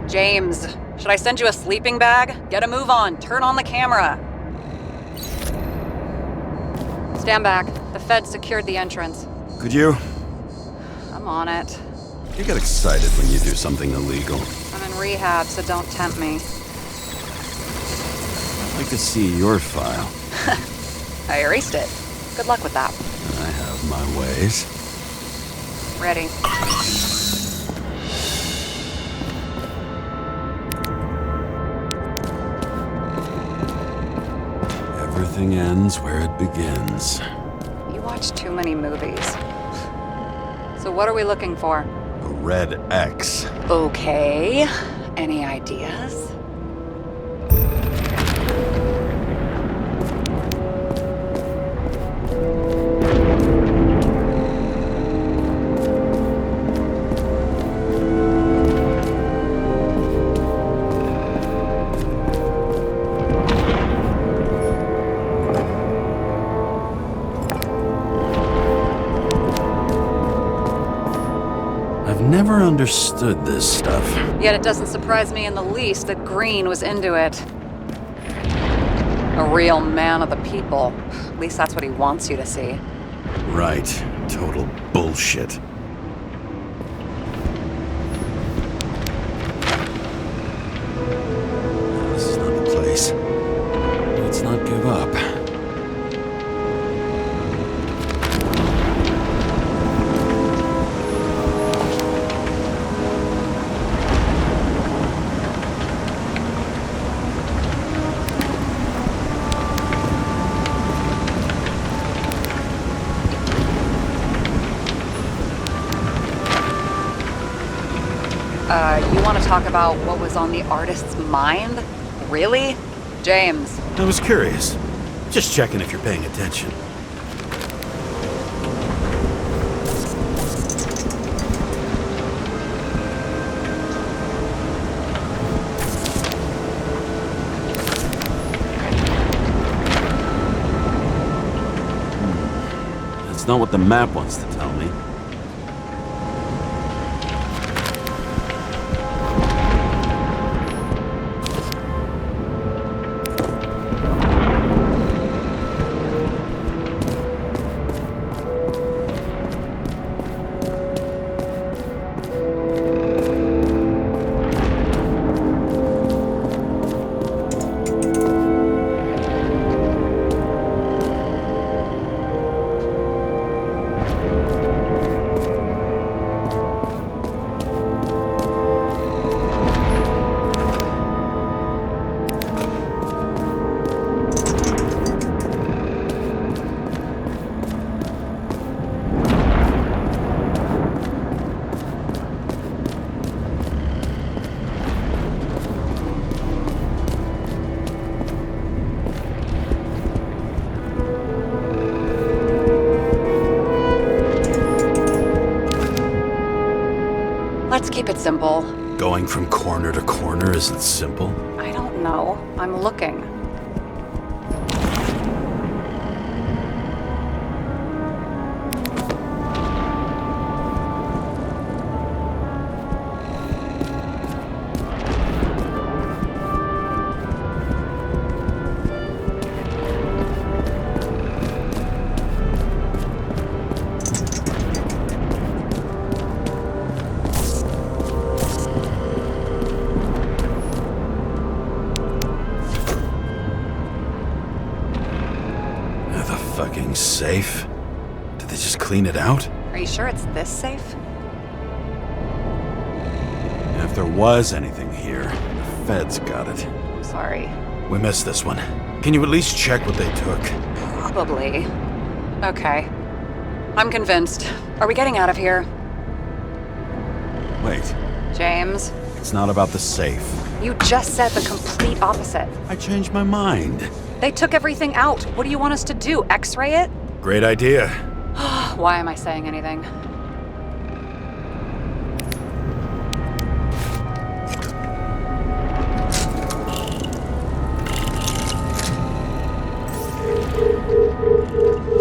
James, should I send you a sleeping bag? Get a move on. Turn on the camera. Stand back. The feds secured the entrance. Could you? I'm on it. You get excited when you do something illegal. I'm in rehab, so don't tempt me. I'd like to see your file. I erased it. Good luck with that. I have my ways. Ready. Everything ends where it begins. You watch too many movies. So what are we looking for? A red X. Okay. Any ideas? Never understood this stuff. Yet it doesn't surprise me in the least that Green was into it. A real man of the people. At least that's what he wants you to see. Right. Total bullshit. This is not the place. Let's not give up. You want to talk about what was on the artist's mind? Really? James. I was curious. Just checking if you're paying attention. That's not what the map wants to tell me. Let's keep it simple. Going from corner to corner isn't simple. I don't know. I'm looking. Fucking safe? Did they just clean it out? Are you sure it's this safe? If there was anything here, the feds got it. I'm sorry. We missed this one. Can you at least check what they took? Probably. Okay. I'm convinced. Are we getting out of here? Wait. James? It's not about the safe. You just said the complete opposite. I changed my mind. They took everything out. What do you want us to do? X-ray it? Great idea. Why am I saying anything?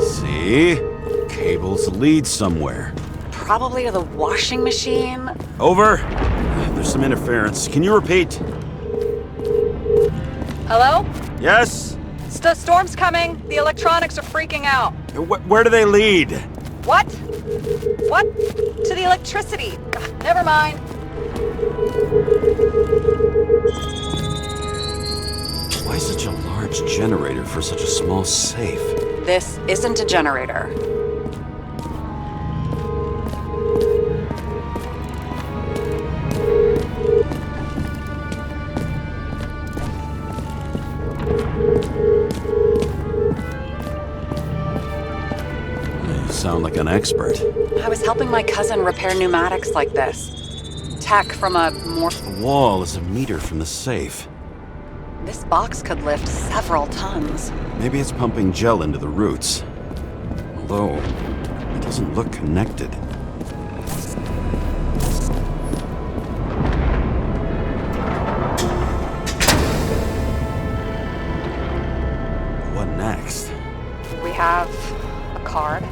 See? cables lead somewhere. Probably to the washing machine. Over. There's some interference. Can you repeat? Hello? Yes? Storm's coming. The electronics are freaking out. Where do they lead? What? What? To the electricity. Ugh, never mind. Why such a large generator for such a small safe? This isn't a generator. You sound like an expert. I was helping my cousin repair pneumatics like this. Tech from a more... The wall is a meter from the safe. This box could lift several tons. Maybe it's pumping gel into the roots. Although, it doesn't look connected. What next? We have a card.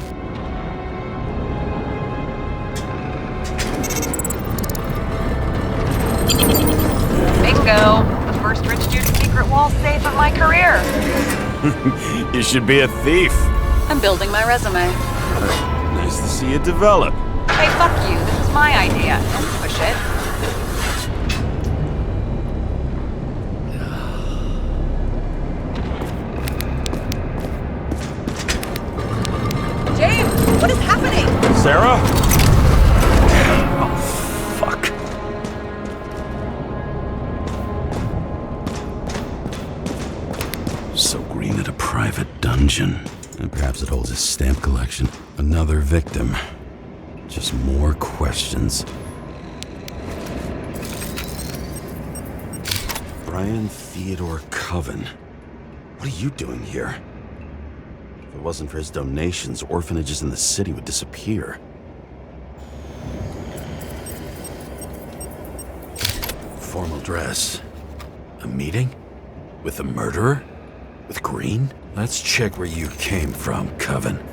Bingo! The first rich dude's secret wall safe of my career. You should be a thief. I'm building my resume. Nice to see it develop. Hey, fuck you. This is my idea. Don't push it. James, what is happening? Sarah? Oh, fuck. So Green at a private dungeon. And perhaps it holds his stamp collection. Another victim. Just more questions. Brian Theodore Coven. What are you doing here? If it wasn't for his donations, orphanages in the city would disappear. Formal dress. A meeting? With the murderer? With Green? Let's check where you came from, Coven.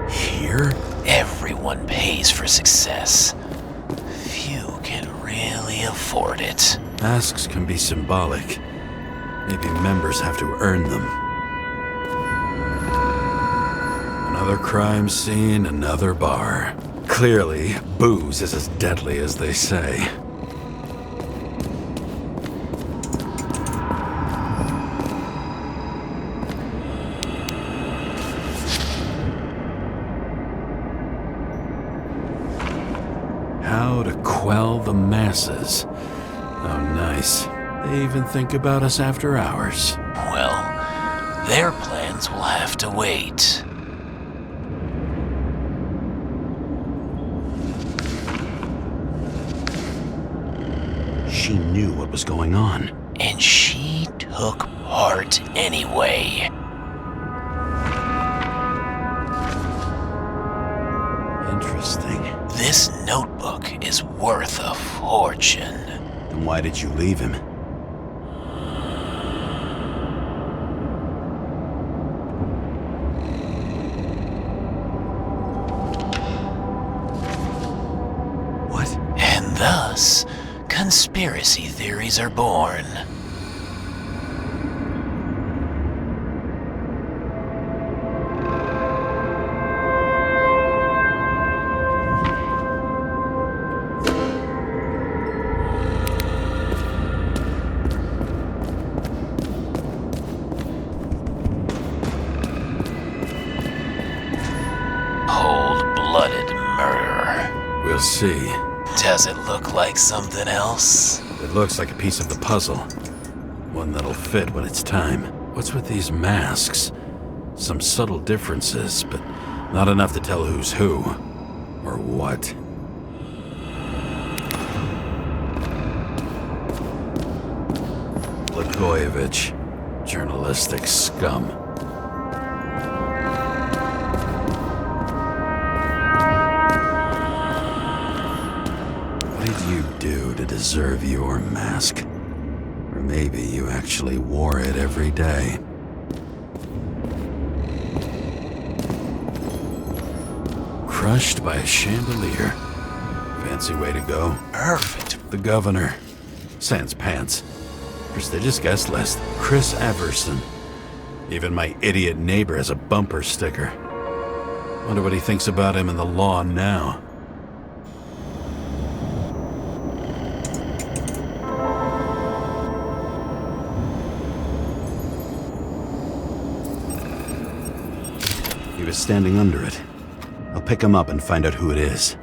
Here? Everyone pays for success. Few can really afford it. Asks can be symbolic. Maybe members have to earn them. Another crime scene, another bar. Clearly, booze is as deadly as they say. How to quell the masses. Oh, nice. They even think about us after hours. Well, their plans will have to wait. She knew what was going on. And she took part anyway. Interesting. This notebook is worth a fortune. Then why did you leave him? What? And thus, conspiracy theories are born. Cold-blooded murder. We'll see. Does it look like something else? It looks like a piece of the puzzle. One that'll fit when it's time. What's with these masks? Some subtle differences, but not enough to tell who's who. Or what. Blagojevich. Journalistic scum. What did you do to deserve your mask? Or maybe you actually wore it every day. Crushed by a chandelier. Fancy way to go. Perfect. The governor. Sans pants. Prestigious guest list. Chris Everson. Even my idiot neighbor has a bumper sticker. Wonder what he thinks about him in the law now. He was standing under it. I'll pick him up and find out who it is.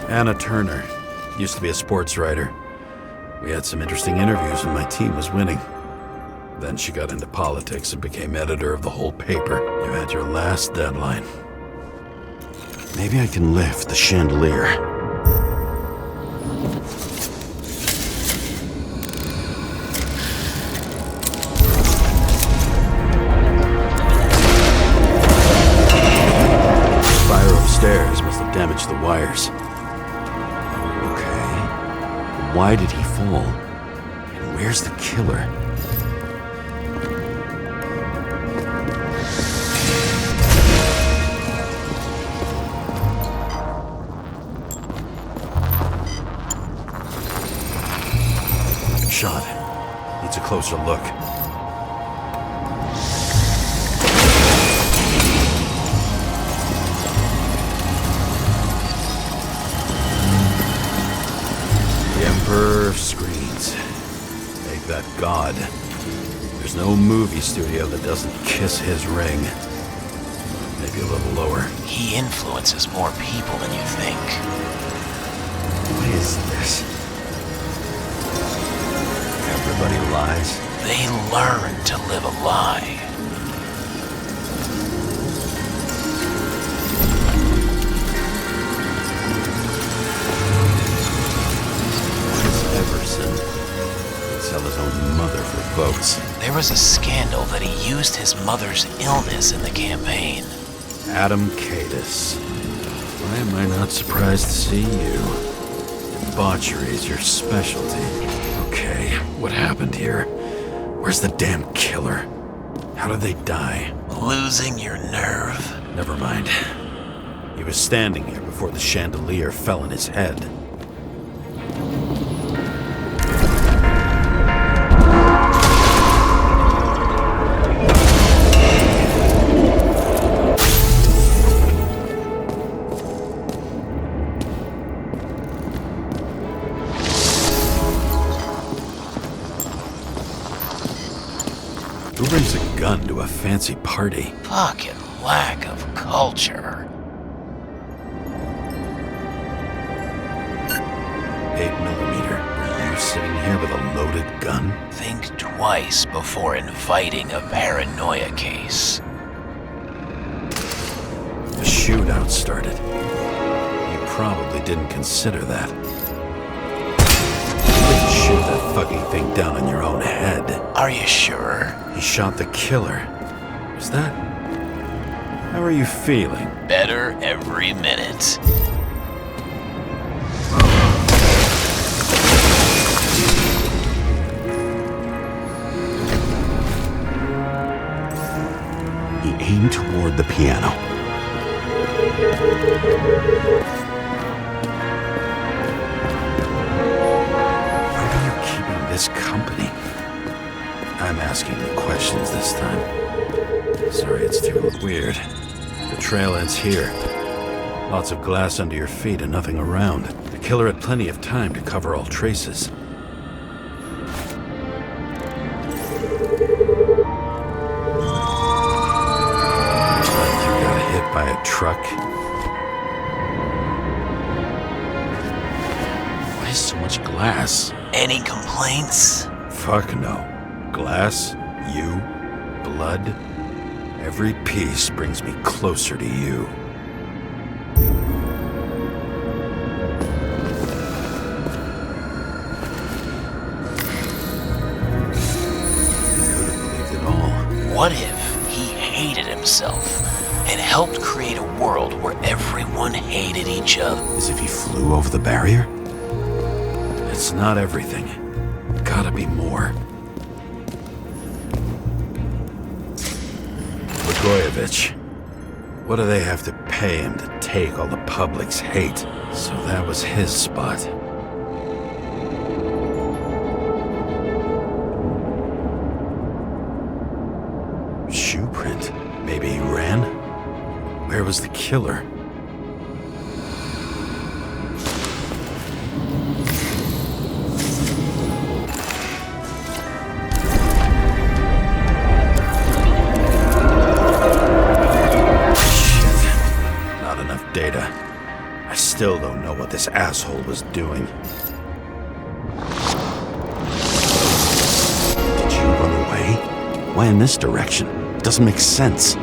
Anna Turner. Used to be a sports writer. We had some interesting interviews when my team was winning. Then she got into politics and became editor of the whole paper. You had your last deadline. Maybe I can lift the chandelier. Fire upstairs must have damaged the wires. Okay. Why did he fall? And where's the killer? Shot. Needs a closer look. The Emperor of Screens. Make that god. There's no movie studio that doesn't kiss his ring. Maybe a little lower. He influences more people than you think. What is this? Everybody lies. They learn to live a lie. Everson would sell his own mother for votes. There was a scandal that he used his mother's illness in the campaign. Adam Cadis. Why am I not surprised to see you? Debauchery is your specialty. Okay, what happened here? Where's the damn killer? How did they die? Losing your nerve? Never mind. He was standing here before the chandelier fell on his head. Who brings a gun to a fancy party? Fucking lack of culture. 8mm. Are you sitting here with a loaded gun? Think twice before inviting a paranoia case. A shootout started. You probably didn't consider that. You didn't shoot that fucking thing down on your own head. Are you sure? He shot the killer. Was that... How are you feeling? Better every minute. He aimed toward the piano. Where are you keeping this company? I'm asking the questions this time. Sorry, it's too weird. The trail ends here. Lots of glass under your feet and nothing around. The killer had plenty of time to cover all traces. Like you got hit by a truck. Why so much glass? Any complaints? Fuck no. Glass, you, blood. Every piece brings me closer to you. What if he hated himself and helped create a world where everyone hated each other? As if he flew over the barrier? It's not everything. Gotta be more. Blagojevich. What do they have to pay him to take all the public's hate? So that was his spot. Shoe print. Maybe he ran? Where was the killer? Data. I still don't know what this asshole was doing. Did you run away? Why in this direction? It doesn't make sense.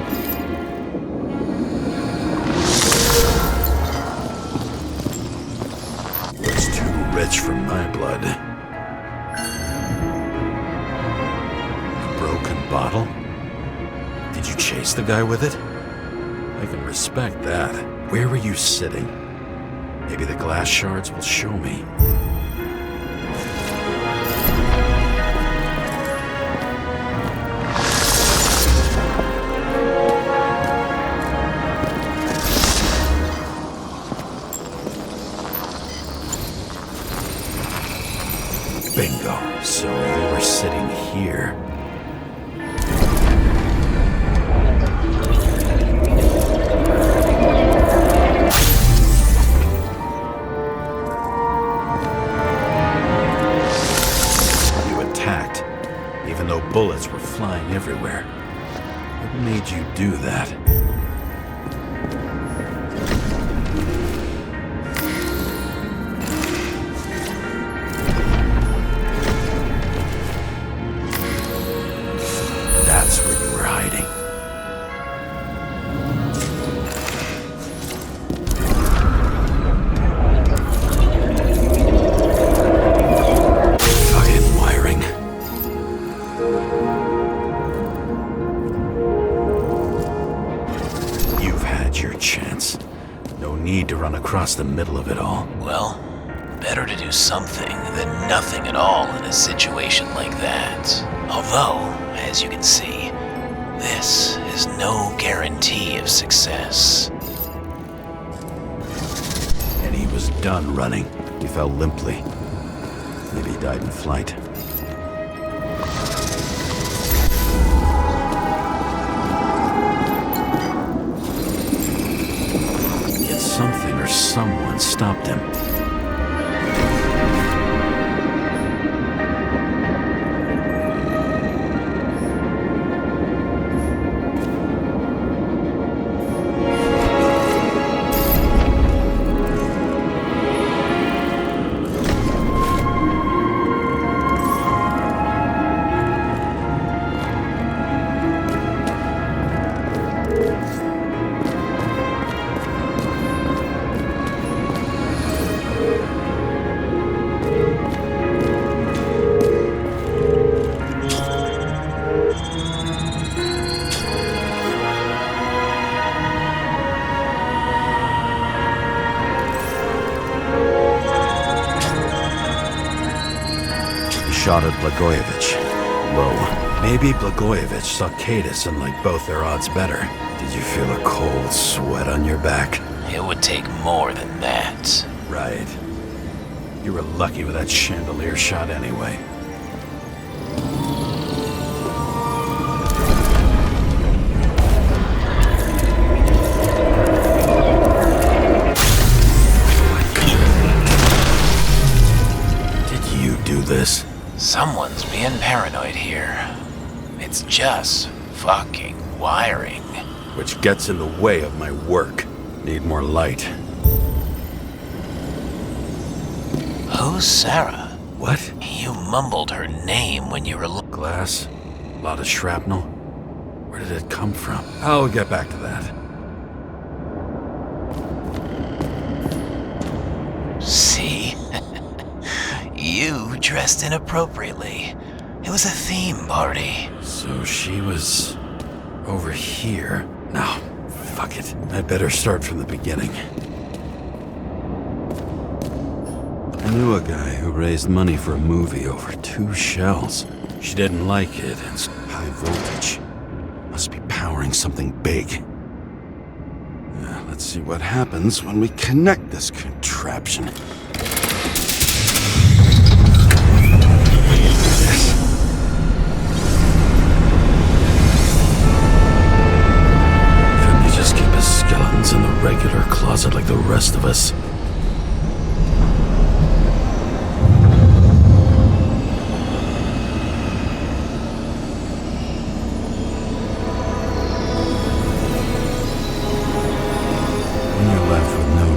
It's too rich for my blood. A broken bottle? Did you chase the guy with it? I can respect that. Where were you sitting? Maybe the glass shards will show me. Bingo. So you were sitting here. Bullets were flying everywhere. What made you do that? That's where you were hiding. Need to run across the middle of it all. Well, better to do something than nothing at all in a situation like that. Although, as you can see, this is no guarantee of success. And he was done running. He fell limply. Maybe he died in flight. Something or someone stopped him. shot at Blagojevich. Low. Maybe Blagojevich saw Kadis and liked both their odds better. Did you feel a cold sweat on your back? It would take more than that. Right. You were lucky with that chandelier shot anyway. Did you do this? Someone's being paranoid here. It's just fucking wiring. Which gets in the way of my work. Need more light. Who's Sarah? What? You mumbled her name when you were Glass? A lot of shrapnel? Where did it come from? I'll get back to that. See? You dressed inappropriately. It was a theme party. So she was over here. No, fuck it. I'd better start from the beginning. I knew a guy who raised money for a movie over 2 shells. She didn't like it. It's high voltage. Must be powering something big. Let's see what happens when we connect this contraption. Couldn't he just keep his skeletons in the regular closet like the rest of us?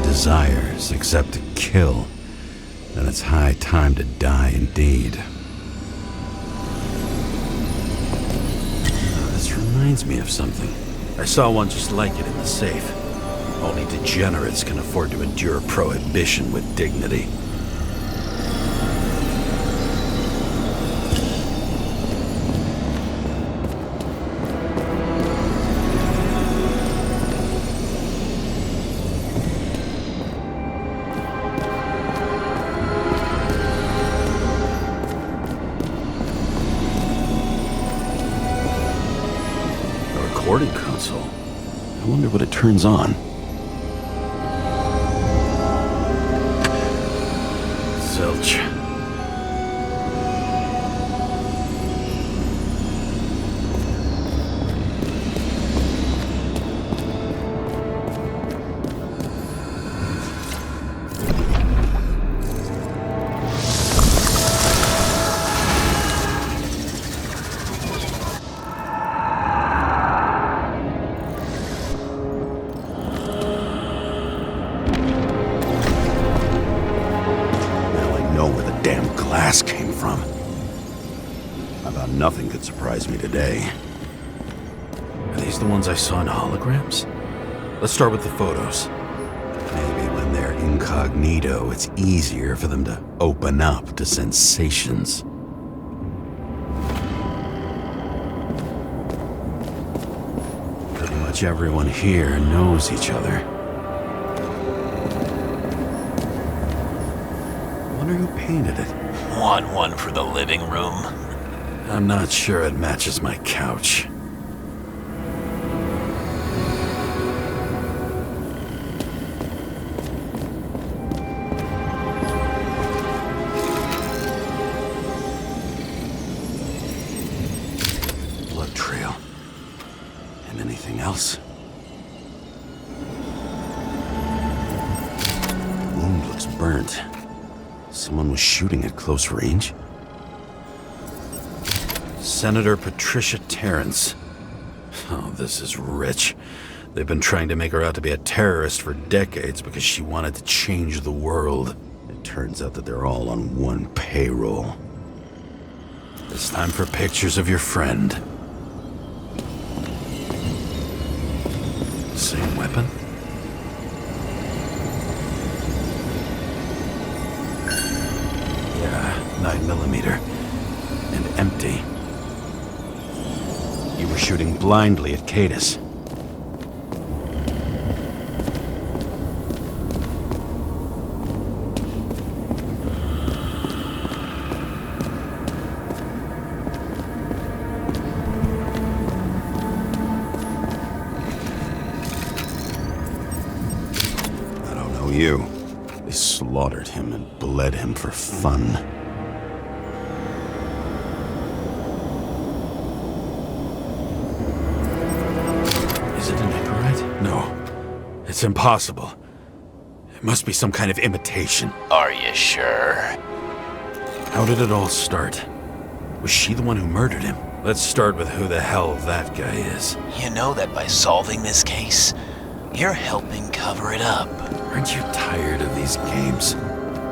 Desires except to kill, then it's high time to die indeed. This reminds me of something. I saw one just like it in the safe. Only degenerates can afford to endure prohibition with dignity. Recording console. I wonder what it turns on. Zilch. Glass came from. About nothing could surprise me today. Are these the ones I saw in holograms? Let's start with the photos. Maybe when they're incognito, it's easier for them to open up to sensations. Pretty much everyone here knows each other. I wonder who painted it. Want one for the living room? I'm not sure it matches my couch. Blood trail. And anything else? Wound looks burnt. Someone was shooting at close range. Senator Patricia Terrence. Oh, this is rich. They've been trying to make her out to be a terrorist for decades because she wanted to change the world. It turns out that they're all on one payroll. It's time for pictures of your friend. Same weapon? Yeah, 9mm. And empty. You were shooting blindly at Kadis. you. They slaughtered him and bled him for fun. Is it an Icarite? No. It's impossible. It must be some kind of imitation. Are you sure? How did it all start? Was she the one who murdered him? Let's start with who the hell that guy is. You know that by solving this case, you're helping cover it up. Aren't you tired of these games?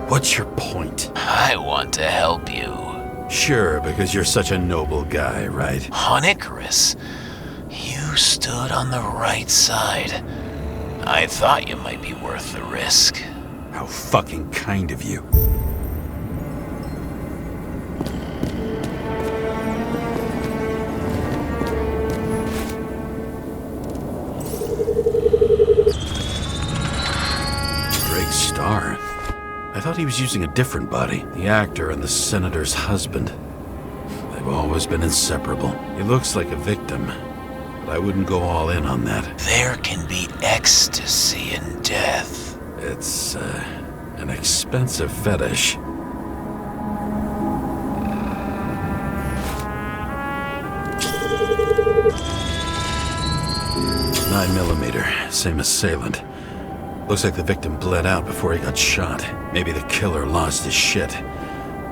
What's your point? I want to help you. Sure, because you're such a noble guy, right? On Icarus, you stood on the right side. I thought you might be worth the risk. How fucking kind of you. Drake's star. I thought he was using a different body. The actor and the senator's husband. They've always been inseparable. He looks like a victim, but I wouldn't go all in on that. There can be ecstasy in death. It's, an expensive fetish. 9mm, same assailant. Looks like the victim bled out before he got shot. Maybe the killer lost his shit.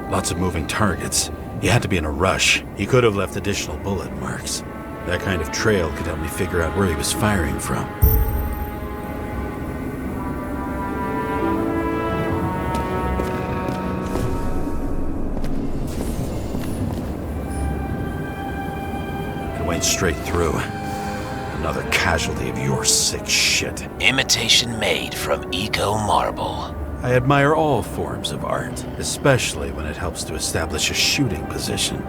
Lots of moving targets. He had to be in a rush. He could have left additional bullet marks. That kind of trail could help me figure out where he was firing from. It went straight through. Another casualty of your sick shit. Imitation made from eco marble. I admire all forms of art, especially when it helps to establish a shooting position.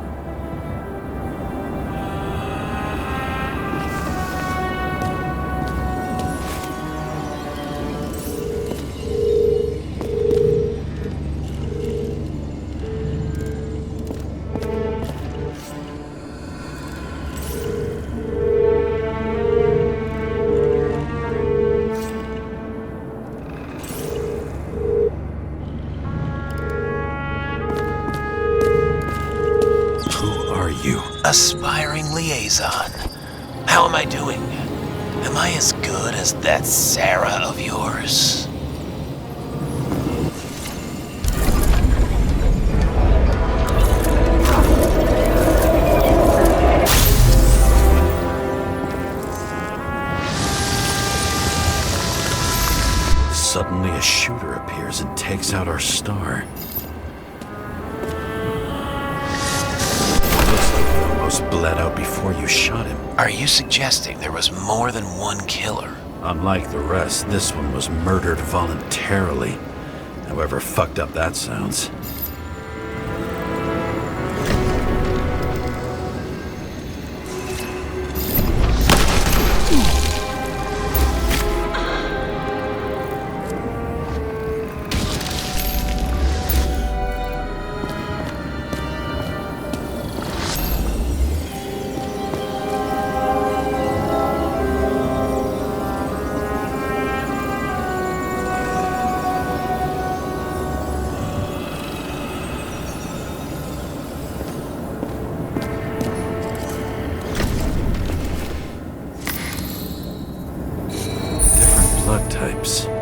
Aspiring liaison. How am I doing? Am I as good as that Sarah of yours? Suddenly a shooter appears and takes out our star. Bled out before you shot him. Are you suggesting there was more than one killer? Unlike the rest, this one was murdered voluntarily. However fucked up that sounds.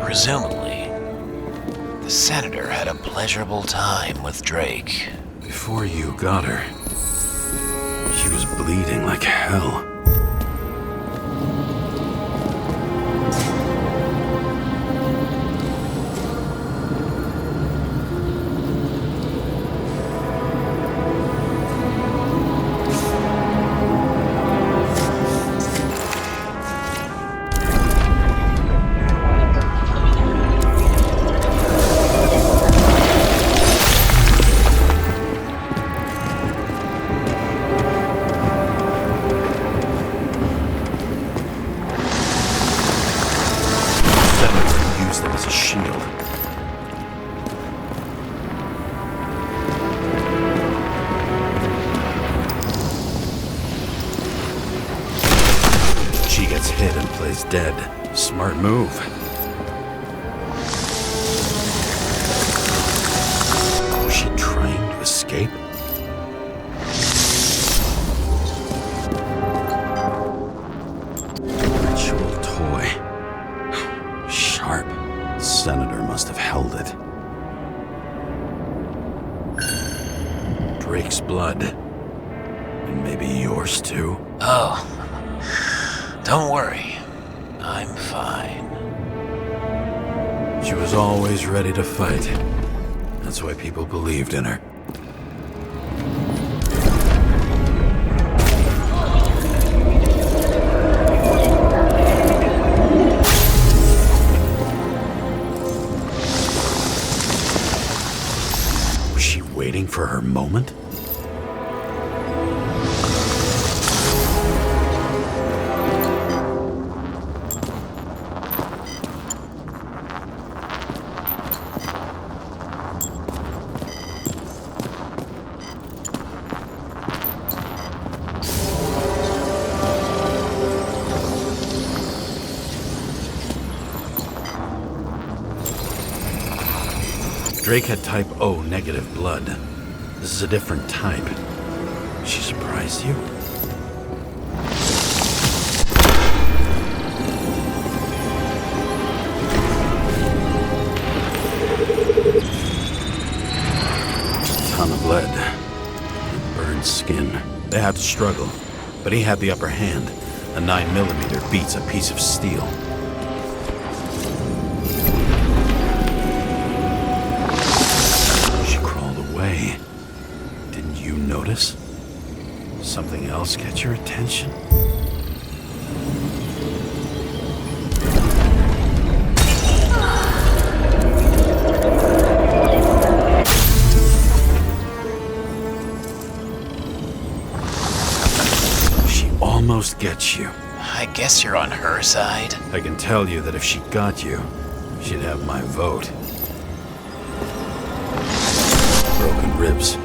Presumably, the senator had a pleasurable time with Drake. Before you got her, she was bleeding like hell. She gets hit and plays dead. Smart move. blood. And maybe yours too? Oh, don't worry. I'm fine. She was always ready to fight. That's why people believed in her. Was she waiting for her moment? Drake had type O negative blood. This is a different type. She surprised you? Ton of lead. Burned skin. They had to struggle, but he had the upper hand. A 9mm beats a piece of steel. Didn't you notice? Something else get your attention? She almost gets you. I guess you're on her side. I can tell you that if she got you, she'd have my vote. Broken ribs.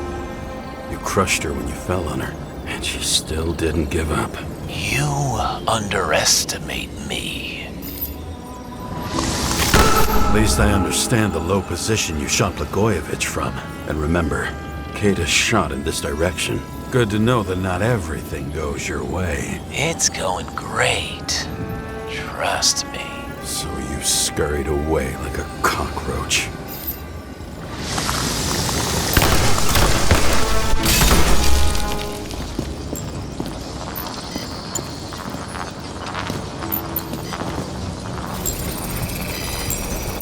You crushed her when you fell on her, and she still didn't give up. You underestimate me. At least I understand the low position you shot Blagojevich from. And remember, Kate is shot in this direction. Good to know that not everything goes your way. It's going great. Trust me. So you scurried away like a cockroach.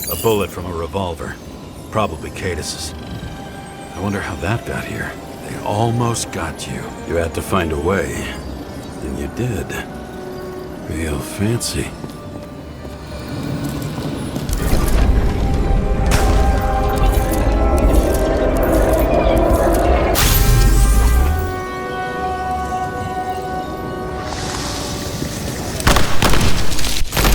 A bullet from a revolver. Probably Cadis's. I wonder how that got here. They almost got you. You had to find a way. And you did. Real fancy.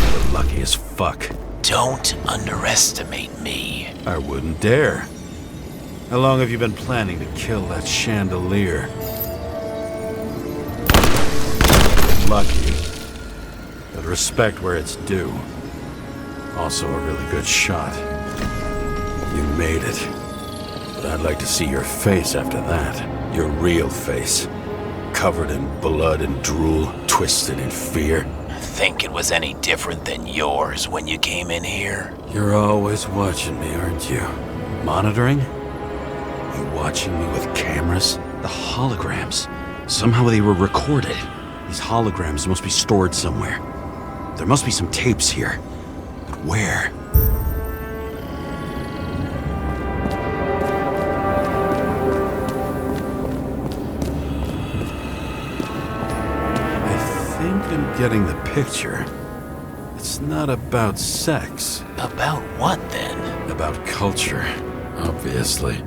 You're lucky as fuck. Don't underestimate me. I wouldn't dare. How long have you been planning to kill that chandelier? Lucky. But respect where it's due. Also a really good shot. You made it. But I'd like to see your face after that. Your real face. Covered in blood and drool, twisted in fear. Think it was any different than yours when you came in here? You're always watching me, aren't you? Monitoring? You watching me with cameras? The holograms. Somehow they were recorded. These holograms must be stored somewhere. There must be some tapes here. But where? I think I'm getting the picture. It's not about sex. About what then? About culture, obviously.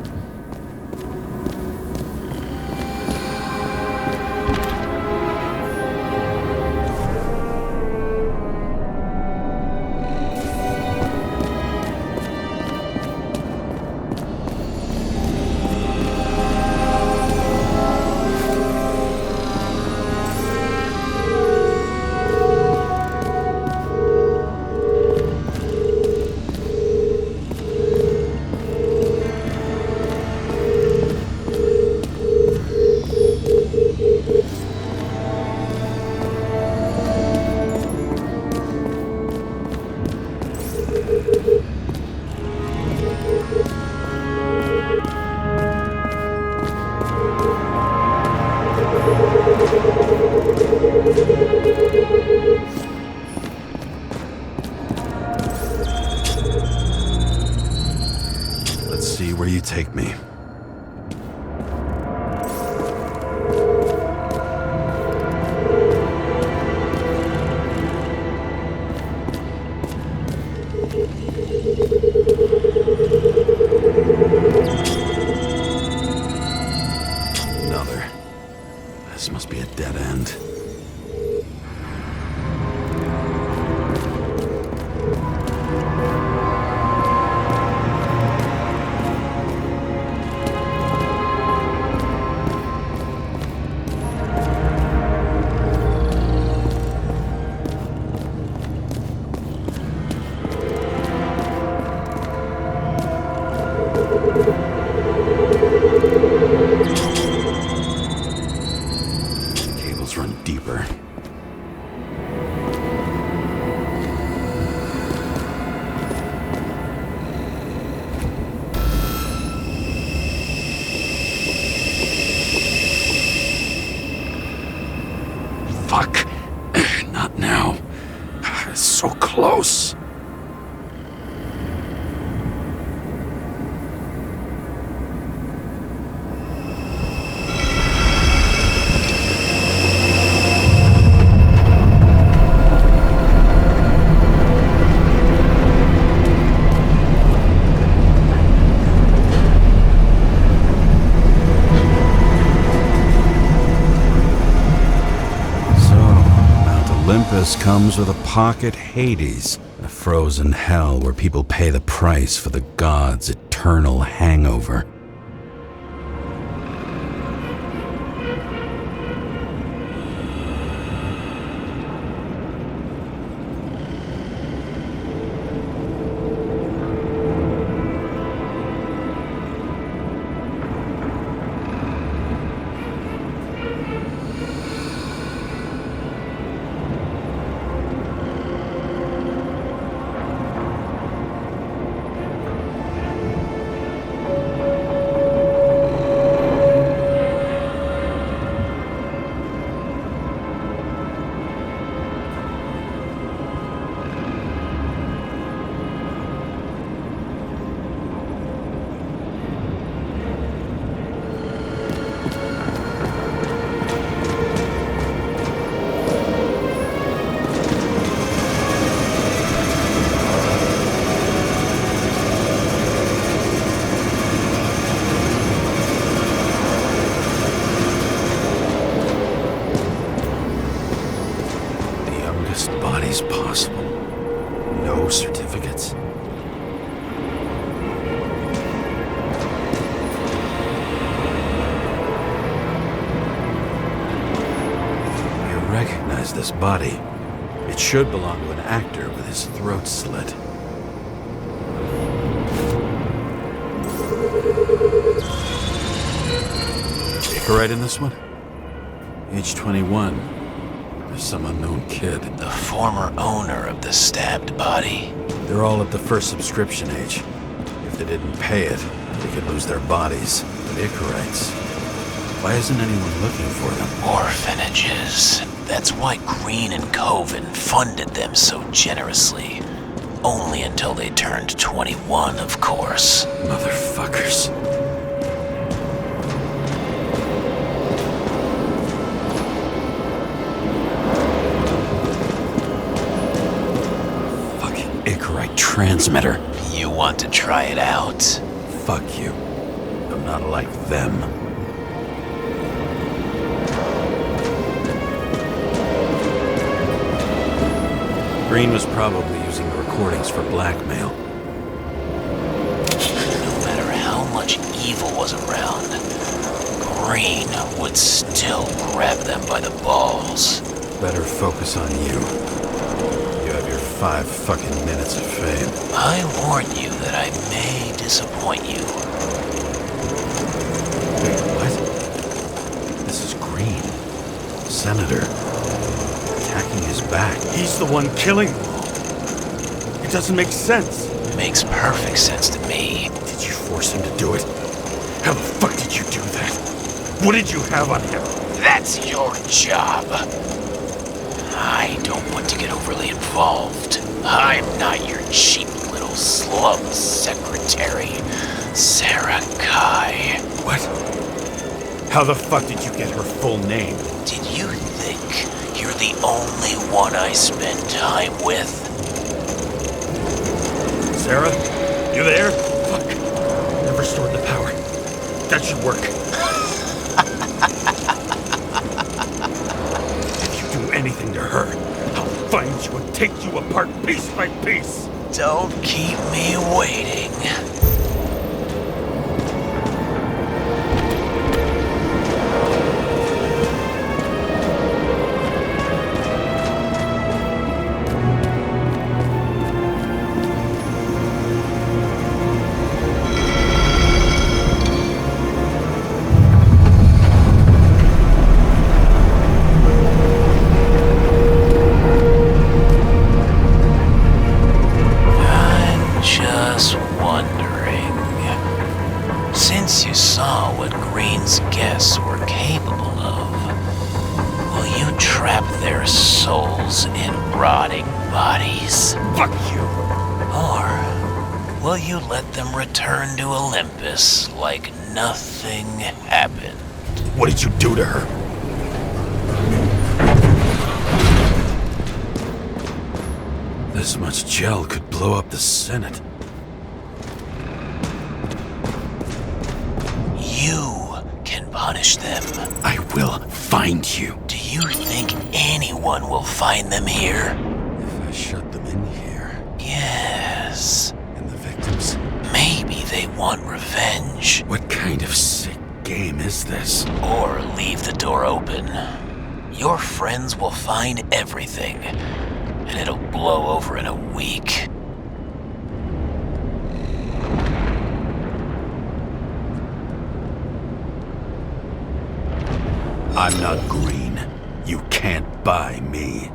This must be a dead end. Cables run deeper. Fuck. Not now. It's so close. Olympus comes with a pocket Hades, a frozen hell where people pay the price for the gods' eternal hangover. Bodies possible. No certificates. You recognize this body. It should belong to an actor with his throat slit. Right in this one? Age 21. Some unknown kid. The former owner of the stabbed body. They're all at the first subscription age. If they didn't pay it, they could lose their bodies. But Icarites, why isn't anyone looking for them? Orphanages. That's why Green and Coven funded them so generously. Only until they turned 21, of course. Motherfuckers. Icarite transmitter. You want to try it out? Fuck you. I'm not like them. Green was probably using the recordings for blackmail. No matter how much evil was around, Green would still grab them by the balls. Better focus on you. 5 fucking minutes of fame. I warn you that I may disappoint you. Wait, what? This is Green. Senator. Attacking his back. He's the one killing them all. It doesn't make sense. Makes perfect sense to me. Did you force him to do it? How the fuck did you do that? What did you have on him? That's your job. I don't want to get overly involved. I'm not your cheap little slum secretary, Sarah Kai. What? How the fuck did you get her full name? Did you think you're the only one I spend time with? Sarah? You there? Fuck. Never stored the power. That should work. her, I'll find you and take you apart piece by piece. Don't keep me waiting. Just wondering, since you saw what Green's guests were capable of, will you trap their souls in rotting bodies? Fuck you! Or will you let them return to Olympus like nothing happened? What did you do to her? This much gel could blow up the Senate. You can punish them. I will find you. Do you think anyone will find them here? If I shut them in here, Yes. and the victims, Maybe they want revenge. what kind of sick game is this? Or leave the door open. Your friends will find everything, and it'll blow over in a week. I'm not green. You can't buy me.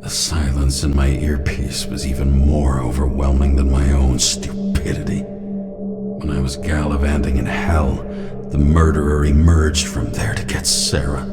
The silence in my earpiece was even more overwhelming than my own stupidity. When I was gallivanting in hell, the murderer emerged from there to get Sarah.